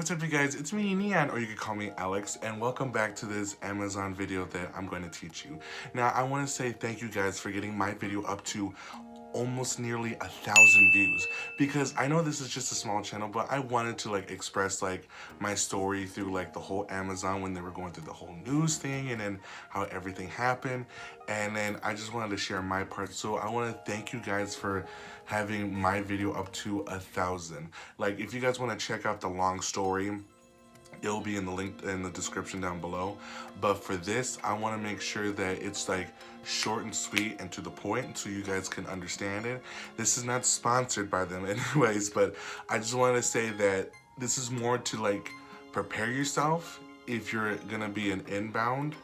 What's up, you guys? It's me, Neon, or you could call me Alex, and welcome back to this Amazon video that I'm going to teach you. Now, I want to say thank you guys for getting my video up to almost nearly 1,000 views, because I know this is just a small channel, but I wanted to express my story through the whole Amazon when they were going through the whole news thing and then how everything happened, and then I just wanted to share my part. So I want to thank you guys for having my video up to 1,000. If you guys want to check out the long story, it'll be in the link in the description down below. But for this, I want to make sure that it's short and sweet and to the point so you guys can understand it. This is not sponsored by them anyways, but I just wanted to say that this is more to prepare yourself if you're gonna be an inbound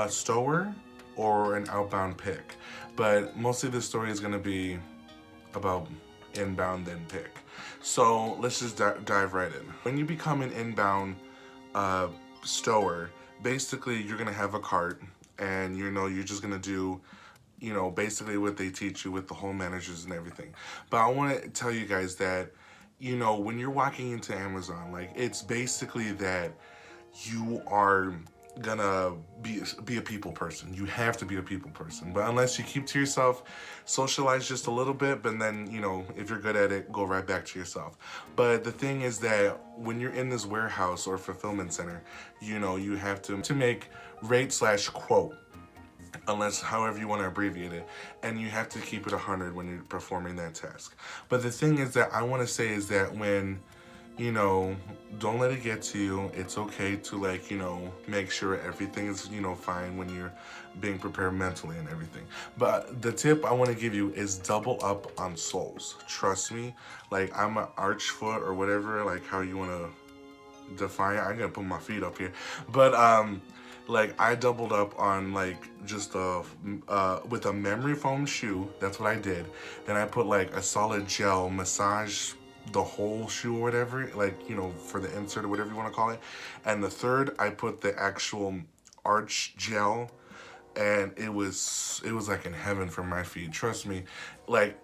stower or an outbound pick. But mostly the story is gonna be about inbound then pick. So let's just dive right in. When you become an inbound stower, basically you're gonna have a cart, and you're just gonna do basically what they teach you with the whole managers and everything. But I want to tell you guys that when you're walking into Amazon, it's basically that you are gonna be a people person. You have to be a people person, but unless you keep to yourself, socialize just a little bit, but then if you're good at it, go right back to yourself. But the thing is that when you're in this warehouse or fulfillment center, you have to make rate/quote, unless however you want to abbreviate it, and you have to keep it 100 when you're performing that task. But the thing is that I want to say is that when don't let it get to you. It's okay to make sure everything is fine when you're being prepared mentally and everything. But the tip I want to give you is double up on soles. Trust me, I'm an arch foot or whatever, how you want to define it. I'm gonna put my feet up here, but I doubled up on just with a memory foam shoe. That's what I did. Then I put a solid gel massage the whole shoe or whatever, for the insert or whatever you want to call it. And the third, I put the actual arch gel, and it was in heaven for my feet. Trust me, I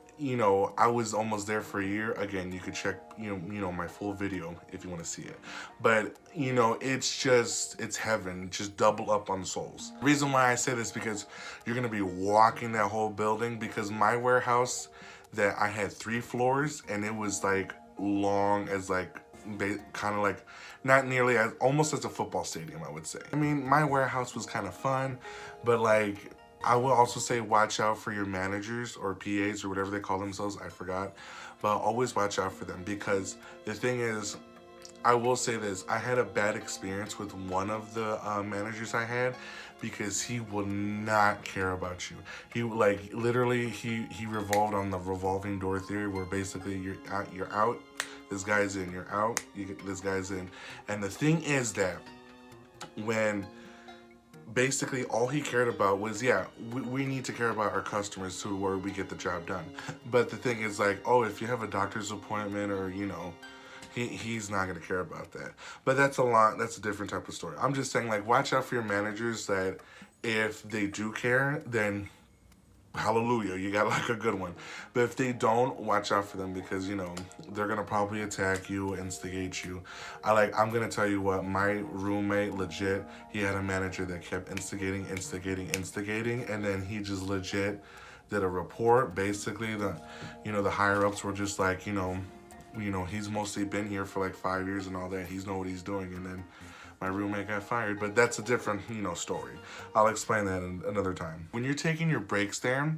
was almost there for a year. Again, you could check my full video if you want to see it. But it's heaven. Just double up on soles. The reason why I say this because you're gonna be walking that whole building, because my warehouse that I had 3 floors, and it was long as kind of not nearly as, almost as a football stadium, I would say. I mean, my warehouse was kind of fun, but I will also say watch out for your managers or PAs or whatever they call themselves, I forgot, but always watch out for them, because the thing is, I will say this, I had a bad experience with one of the managers I had, because he will not care about you. He literally he revolved on the revolving door theory, where basically you're out, this guy's in, you're out, this guy's in. And the thing is that when basically all he cared about was, yeah, we need to care about our customers to where we get the job done. But the thing is oh, if you have a doctor's appointment or he's not gonna care about that. But that's a different type of story. I'm just saying watch out for your managers, that if they do care, then hallelujah, you got a good one. But if they don't, watch out for them, because they're gonna probably attack you, instigate you. I'm gonna tell you what, my roommate legit, he had a manager that kept instigating, and then he just legit did a report. Basically the higher ups were just he's mostly been here for 5 years and all that. He's know what he's doing, and then my roommate got fired. But that's a different, story. I'll explain that another time. When you're taking your breaks there,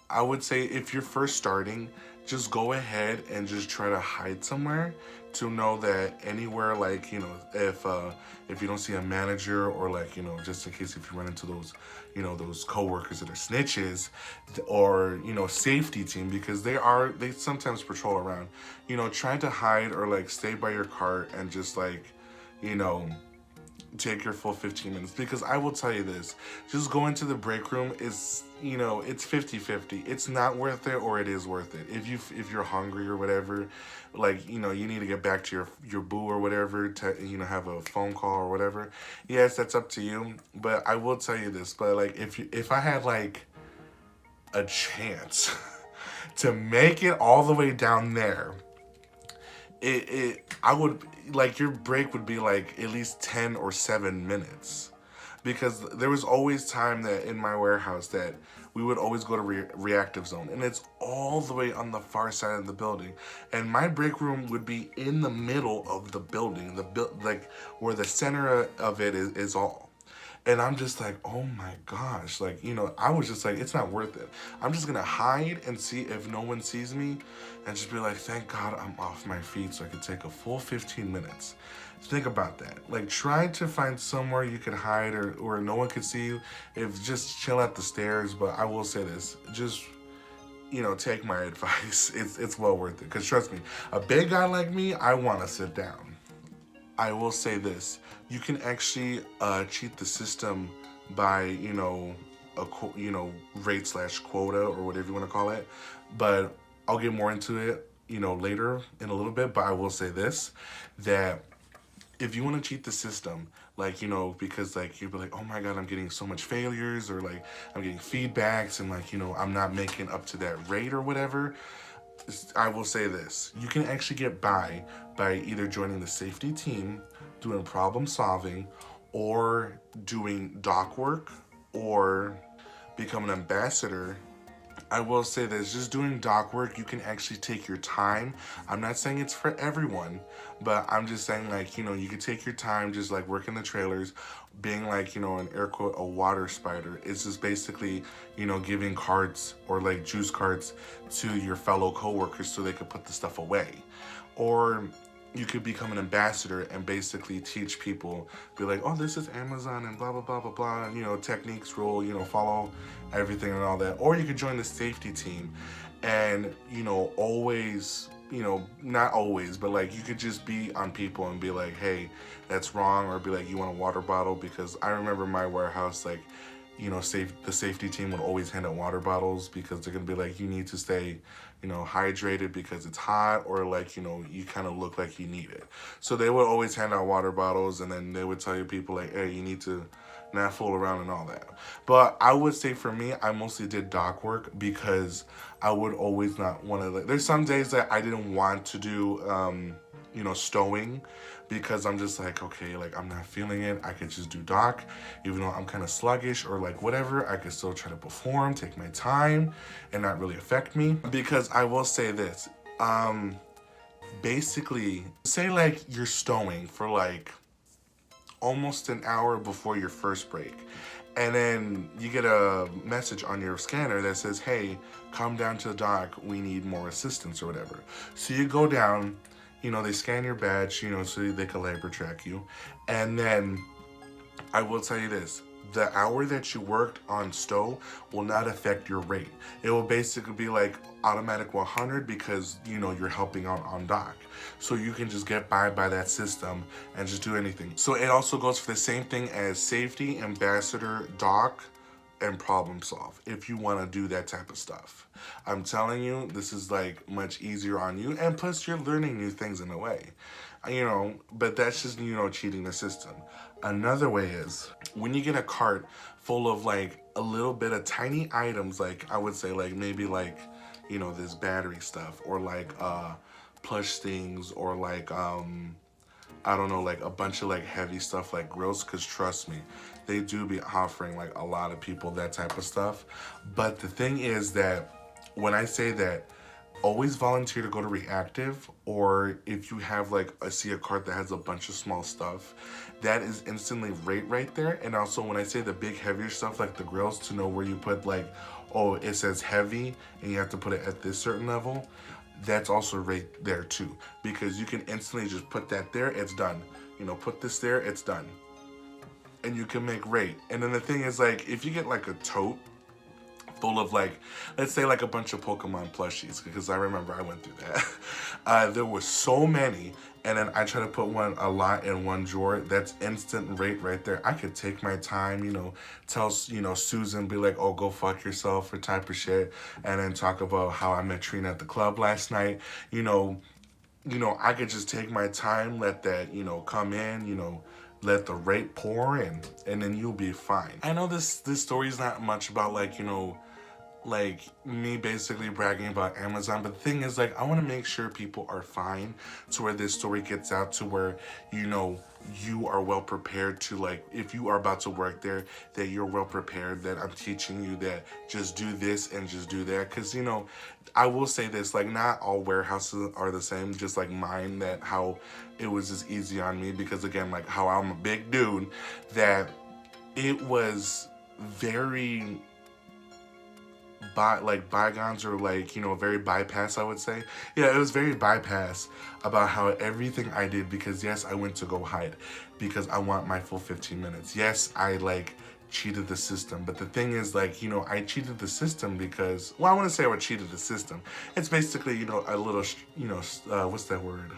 I would say if you're first starting, just go ahead and just try to hide somewhere, to know that anywhere, if you don't see a manager, or just in case if you run into those, those coworkers that are snitches, or safety team, because they sometimes patrol around, trying to hide or stay by your cart and just take your full 15 minutes. Because I will tell you this, just going to the break room is, it's 50-50. It's not worth it, or it is worth it. If you're hungry or whatever, you need to get back to your boo or whatever, to have a phone call or whatever. Yes, that's up to you. But I will tell you this, but if I had a chance to make it all the way down there, I would, like, your break would be like at least 10 or 7 minutes, because there was always time that in my warehouse that we would always go to reactive zone, and it's all the way on the far side of the building, and my break room would be in the middle of the building, like where the center of it is all. And I'm just like, oh my gosh, like, I was just like, it's not worth it. I'm just gonna hide and see if no one sees me, and just be like, thank God I'm off my feet so I could take a full 15 minutes. Think about that. Like, try to find somewhere you could hide, or no one could see you. If just chill at the stairs. But I will say this, just, take my advice. It's well worth it. Because trust me, a big guy like me, I want to sit down. I will say this, you can actually cheat the system by, rate/quota, or whatever you want to call it. But I'll get more into it, later in a little bit. But I will say this, that if you want to cheat the system, like, because like you'll be like, oh my God, I'm getting so much failures, or like I'm getting feedbacks, and like, I'm not making up to that rate or whatever. I will say this, you can actually get by either joining the safety team, doing problem solving, or doing dock work, or become an ambassador. I will say this, just doing dock work, you can actually take your time. I'm not saying it's for everyone, but I'm just saying, like, you can take your time just like working the trailers, being like, an air quote, a water spider. It's just basically, giving carts or like juice carts to your fellow coworkers so they could put the stuff away. Or you could become an ambassador and basically teach people, be like, oh, this is Amazon and blah, blah, blah, blah, blah, and, techniques, rule, follow everything and all that. Or you could join the safety team and, always, not always, but like you could just be on people and be like, hey, that's wrong, or be like, you want a water bottle? Because I remember my warehouse, like, the safety team would always hand out water bottles, because they're gonna be like, you need to stay, hydrated because it's hot, or like, you kind of look like you need it. So they would always hand out water bottles, and then they would tell you people like, hey, you need to not fool around and all that. But I would say for me, I mostly did dock work because I would always not want to, like, there's some days that I didn't want to do, stowing, because I'm just like, okay, like, I'm not feeling it. I could just do dock, even though I'm kind of sluggish or like whatever. I could still try to perform, take my time, and not really affect me. Because I will say this, basically, say like you're stowing for like almost an hour before your first break, and then you get a message on your scanner that says, hey, come down to the dock, we need more assistance, or whatever. So you go down, they scan your badge, so they can labor track you. And then I will tell you this, the hour that you worked on stow will not affect your rate. It will basically be like automatic 100, because, you're helping out on dock. So you can just get by that system and just do anything. So it also goes for the same thing as safety, ambassador, dock, and problem solve, if you want to do that type of stuff. I'm telling you, this is like much easier on you, and plus you're learning new things in a way, but that's just, cheating the system. Another way is when you get a cart full of like a little bit of tiny items, like I would say like maybe like, this battery stuff, or like plush things, or like I don't know, like a bunch of like heavy stuff like grills, because trust me, they do be offering like a lot of people that type of stuff. But the thing is that when I say that, always volunteer to go to reactive, or if you have like see a cart that has a bunch of small stuff, that is instantly rate right there. And also when I say the big heavier stuff like the grills, to know where you put like, oh, it says heavy and you have to put it at this certain level, that's also right there too, because you can instantly just put that there, it's done. Put this there, it's done. And you can make rate. And then the thing is, like, if you get like a tote full of like, let's say like a bunch of Pokemon plushies, because I remember I went through that. There were so many, and then I try to put a lot in one drawer, that's instant rate right there. I could take my time, tell, Susan, be like, oh, go fuck yourself, or type of shit, and then talk about how I met Trina at the club last night. I could just take my time, let that, come in, let the rate pour in, and then you'll be fine. I know this story is not much about like, like me basically bragging about Amazon, but the thing is, like, I want to make sure people are fine to where this story gets out to where, you know, you are well prepared to, like, if you are about to work there, that you're well prepared, that I'm teaching you that just do this and just do that. Because, you know, I will say this, like, not all warehouses are the same, just like mine, that how it was just easy on me, because again, like how I'm a big dude, that it was very bygones, or like, you know, very bypass, I would say. Yeah, it was very bypass about how everything I did, because yes, I went to go hide because I want my full 15 minutes. Yes, I like cheated the system, but the thing is, like, you know, I cheated the system because, well, I want to say I cheated the system. It's basically, you know, a little, you know, what's that word?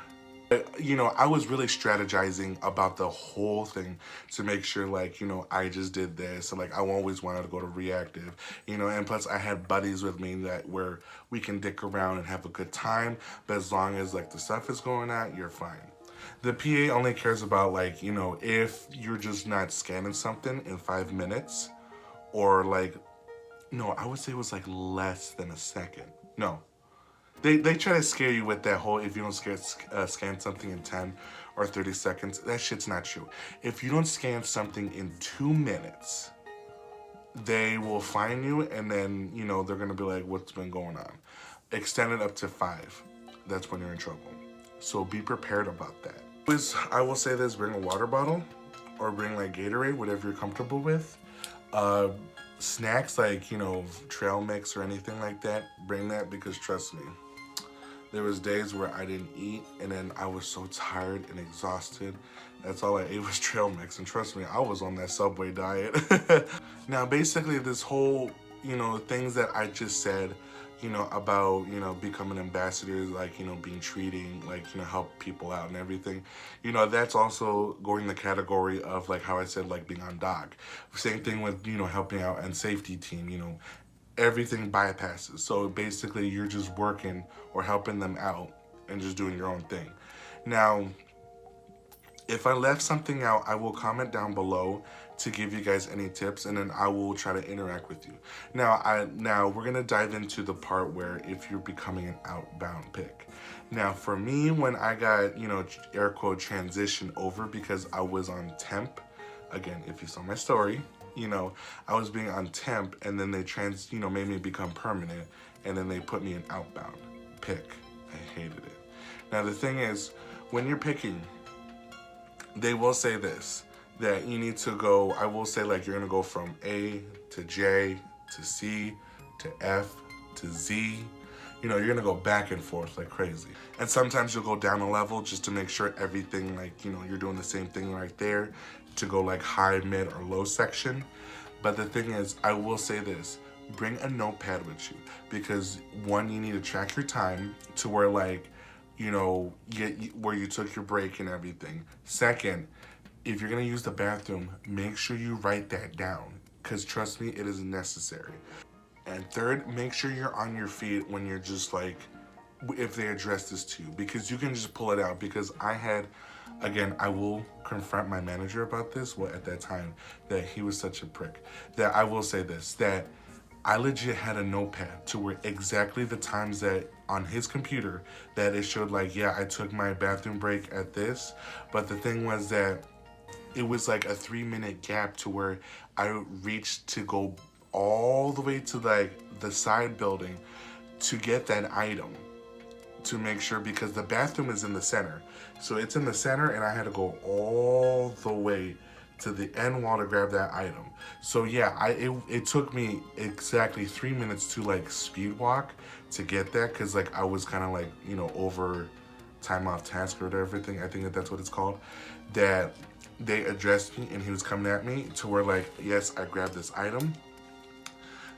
You know, I was really strategizing about the whole thing to make sure, like, you know, I just did this. So, like, I always wanted to go to reactive, you know, and plus I had buddies with me that where we can dick around and have a good time. But as long as, like, the stuff is going out, you're fine. The PA only cares about, like, you know, if you're just not scanning something in 5 minutes, or like, no, I would say it was like less than a second. No. They try to scare you with that whole, if you don't scan something in 10 or 30 seconds, that shit's not true. If you don't scan something in 2 minutes, they will fine you, and then, you know, they're gonna be like, what's been going on? Extend it up to 5. That's when you're in trouble. So be prepared about that. I will say this, bring a water bottle, or bring like Gatorade, whatever you're comfortable with. Snacks like, you know, trail mix or anything like that, bring that, because trust me, there was days where I didn't eat, and then I was so tired and exhausted. That's all I ate was trail mix, and trust me, I was on that Subway diet. Now, basically, this whole, you know, things that I just said, you know, about, you know, becoming ambassadors, like, you know, being treating, like, you know, help people out and everything, you know, that's also going the category of, like, how I said, like, being on dock. Same thing with, you know, helping out and safety team, you know, everything bypasses. So basically, you're just working or helping them out and just doing your own thing. Now, if I left something out, I will comment down below to give you guys any tips, and then I will try to interact with you. Now we're gonna dive into the part where if you're becoming an outbound pick. Now, for me, when I got, you know, air quote transition over, because I was on temp, again, if you saw my story, you know, I was being on temp, and then they made me become permanent, and then they put me in outbound pick. I hated it. Now, the thing is, when you're picking, they will say this, that you need to go, I will say, like, you're gonna go from A to J to C to F to Z. You know, you're gonna go back and forth like crazy. And sometimes you'll go down a level just to make sure everything, like, you know, you're doing the same thing right there, to go like high, mid, or low section. But the thing is, I will say this, bring a notepad with you, because one, you need to track your time to where, like, you know, where you took your break and everything. Second, if you're gonna use the bathroom, make sure you write that down, because trust me, it is necessary. And third, make sure you're on your feet when you're just like, if they address this to you, because you can just pull it out. Because I had, again, I will confront my manager about this, well, at that time, that he was such a prick, that I will say this, that I legit had a notepad to where exactly the times that on his computer that it showed, like, yeah, I took my bathroom break at this, but the thing was that it was like a 3-minute gap to where I reached to go all the way to like the side building to get that item, to make sure, because the bathroom is in the center. So it's in the center, and I had to go all the way to the end wall to grab that item. So yeah, it took me exactly 3 minutes to like speed walk to get that, because like I was kind of like, you know, over time off task or everything, I think that's what it's called, that they addressed me, and he was coming at me to where, like, yes, I grabbed this item,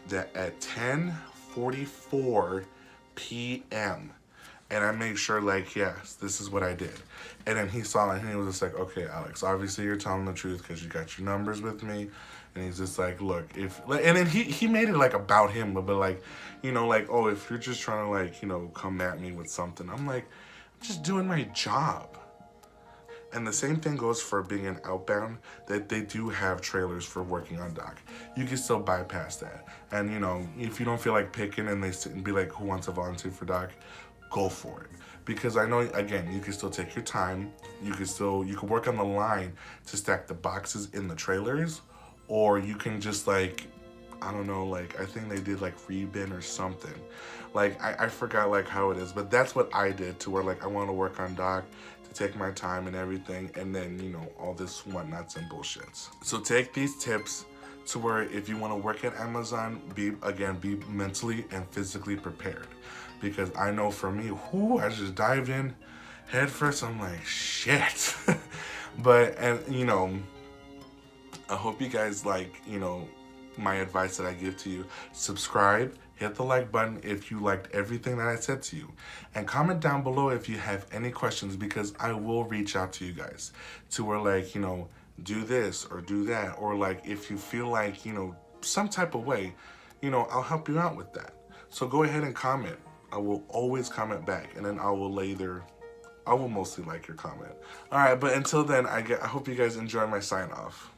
that at 10:44 p.m. and I made sure, like, yes, this is what I did. And then he saw it, and he was just like, okay, Alex, obviously you're telling the truth because you got your numbers with me. And he's just like, look, and then he made it like about him, but like, you know, like, oh, if you're just trying to, like, you know, come at me with something, I'm like, I'm just doing my job. And the same thing goes for being an outbound, that they do have trailers for working on dock. You can still bypass that. And you know, if you don't feel like picking and they sit and be like, who wants to volunteer for dock, go for it. Because I know, again, you can still take your time. You can work on the line to stack the boxes in the trailers, or you can just like, I don't know, like I think they did like rebin or something. Like I forgot like how it is, but that's what I did, to where like I want to work on dock, to take my time and everything, and then, you know, all this whatnots and bullshits. So take these tips to where if you want to work at Amazon, be mentally and physically prepared. Because I know for me, I just dived in head first. I'm like, shit. But, and you know, I hope you guys like, you know, my advice that I give to you. Subscribe, hit the like button if you liked everything that I said to you, and comment down below if you have any questions, because I will reach out to you guys to where like, you know, do this or do that, or like if you feel like, you know, some type of way, you know, I'll help you out with that. So go ahead and comment. I will always comment back, and then I will mostly like your comment. All right, but until then, I hope you guys enjoy my sign off.